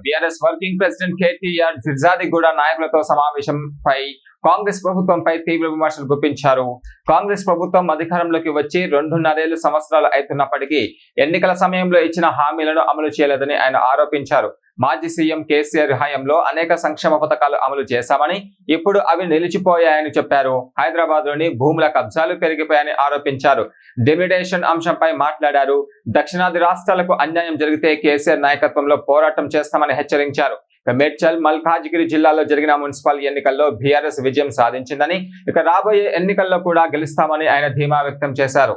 BRS working president KTR Peerzadiguda నాయకులతో సమావేశంపై కాంగ్రెస్ ప్రభుత్వంపై తీవ్ర విమర్శలు గుప్పించారు. కాంగ్రెస్ ప్రభుత్వం అధికారంలోకి వచ్చి 2.5 సంవత్సరాలు అవుతున్నప్పటికీ ఎన్నికల సమయంలో ఇచ్చిన హామీలను అమలు చేయలేదని ఆయన ఆరోపించారు. మాజీ సీఎం కేసీఆర్ హయాంలో అనేక సంక్షేమ పథకాలు అమలు చేశామని, ఇప్పుడు అవి నిలిచిపోయాయని చెప్పారు. హైదరాబాద్ లోని భూముల కబ్జాలు పెరిగిపోయాయని ఆరోపించారు. డిమిడేషన్ అంశంపై మాట్లాడారు. దక్షిణాది రాష్ట్రాలకు అన్యాయం జరిగితే కేసీఆర్ నాయకత్వంలో పోరాటం చేస్తామని హెచ్చరించారు. మేడ్చల్, మల్కాజిగిరి జిల్లాలో జరిగిన మున్సిపల్ ఎన్నికల్లో బీఆర్ఎస్ విజయం సాధించిందని, ఇక రాబోయే ఎన్నికల్లో కూడా గెలుస్తామని ఆయన ధీమా వ్యక్తం చేశారు.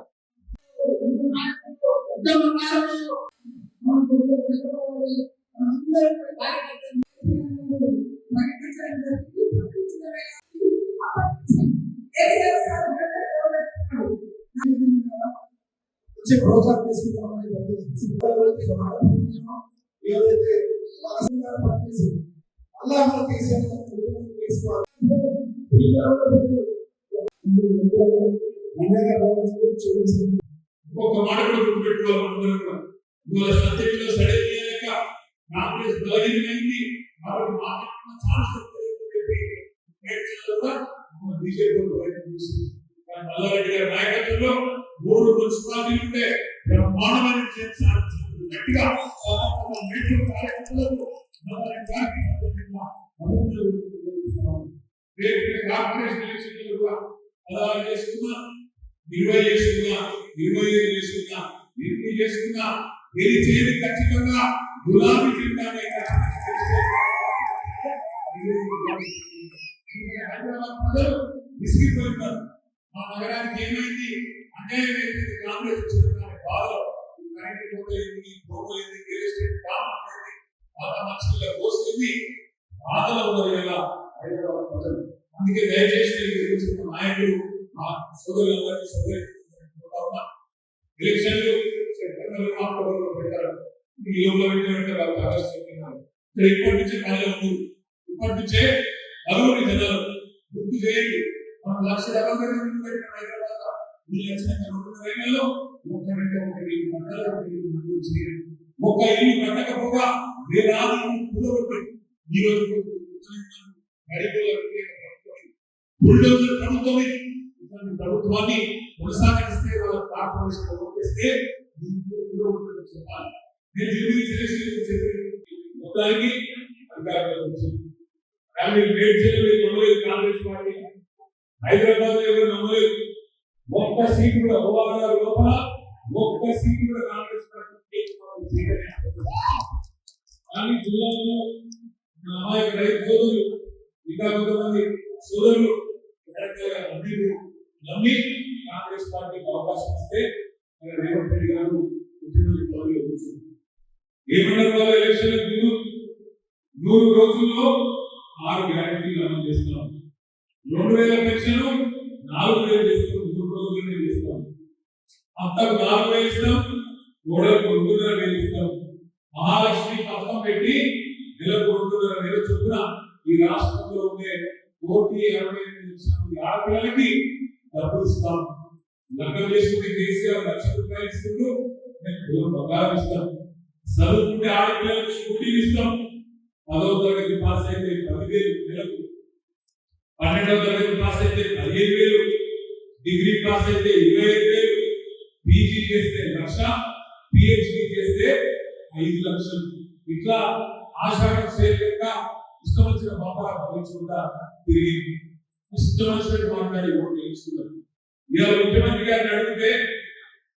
నాయకత్వంలో 3 మున్సిపాలిటీలు ఉంటే బ్రహ్మాండమైన కార్పొరేషన్ ఎలక్షన్ కూడా 16 చేసుకున్నా, 20 చేసుకున్నా, 25 చేసుకున్నా, 8 చేసుకున్నా, గెలిచేది ఖచ్చితంగా గులాబీ జెండానే. హైదరాబాద్ ప్రజలు విసిగిపోయినారు. మా నగరానికి ఏమైంది అంటే కాంగ్రెస్ వచ్చిన బాధ బాధలో ఉన్నారు కదా హైదరాబాద్ ప్రజలు. అందుకే దయచేసి నాయకులు మా సోదరులందరినీ ఎలక్షన్లు సెప్టెంబర్ అక్టోబర్లో పెట్టారు. ఈ లోపల పెట్టారు. ఇప్పటి నుంచే కాలం ఉంది. ఇప్పటి నుంచే నలుగురి జనాలు గుర్తు చేయండి. మనం 1,70,000 పెట్టిన హైదరాబాద్ ఒక్క ఇల్లు కట్టకపోగా వేలాది ఈ రోజు ప్రభుత్వాన్ని కొనసాగిస్తే వాళ్ళ కార్పొరేషన్ ఓటేస్తే మొత్తానికి కాంగ్రెస్ పార్టీ హైదరాబాద్ లో ఎవరు నమ్మలేదు. ఒక్క సీటు కూడా లోపల ఒక్క సీటు కూడా కాంగ్రెస్ పార్టీ కానీ జిల్లాలో అమాయక రైతు సోదరులు ఇంకా కొంతమంది సోదరులు నమ్మి కాంగ్రెస్ పార్టీకి అవకాశం ఇస్తే రేవంత్ రెడ్డి గారు ముఖ్యమంత్రి పదవిలో కూర్చున్నారు. ఏమన్నారు వాళ్ళు ఎలక్షన్ 100 రోజుల్లో 6 గ్యారెంటీలు అమలు చేస్తున్నాం. 2,000 పెన్షన్ 4,000 చేస్తాం. 3 రోజుల్లోనే చేస్తాం. అంతకు 4,000 ఇస్తాం. గోడలకు 2,500 ఇస్తాం. మహాలక్ష్మి పథకం పెట్టి నెలకు 2,500 చొప్పున ఈ రాష్ట్రంలో ఉండే 1,68,00,000 ఆడపిల్లలకి డబ్బులు ఇస్తాం. లగ్నం చేసుకుంటే కేసీఆర్ ₹1,00,000 ఇస్తుంటూ మేము బంగారం ఇస్తాం. చదువుకుంటే ఆడపిల్లలకు స్కూటీలు ఇస్తాం. 10వ తరగతి పాస్ అయితే 10,000 నెలకు, 12వ తరగతి పాస్ అయితే 15,000, డిగ్రీ పాస్ అయితే 25,000, పీజీ చేస్తే 1,00,000, పిహెచ్డి చేస్తే 5 లక్షలు. ఇట్లా ఆషాఢం సేవగా ఇష్టం వచ్చిన బాబా భవించుకుంటా తిరిగి ఇష్టం వచ్చినట్టు మాట్లాడి ఓట్లు వేసుకున్నారు. ఇవాళ ముఖ్యమంత్రి గారిని అడిగితే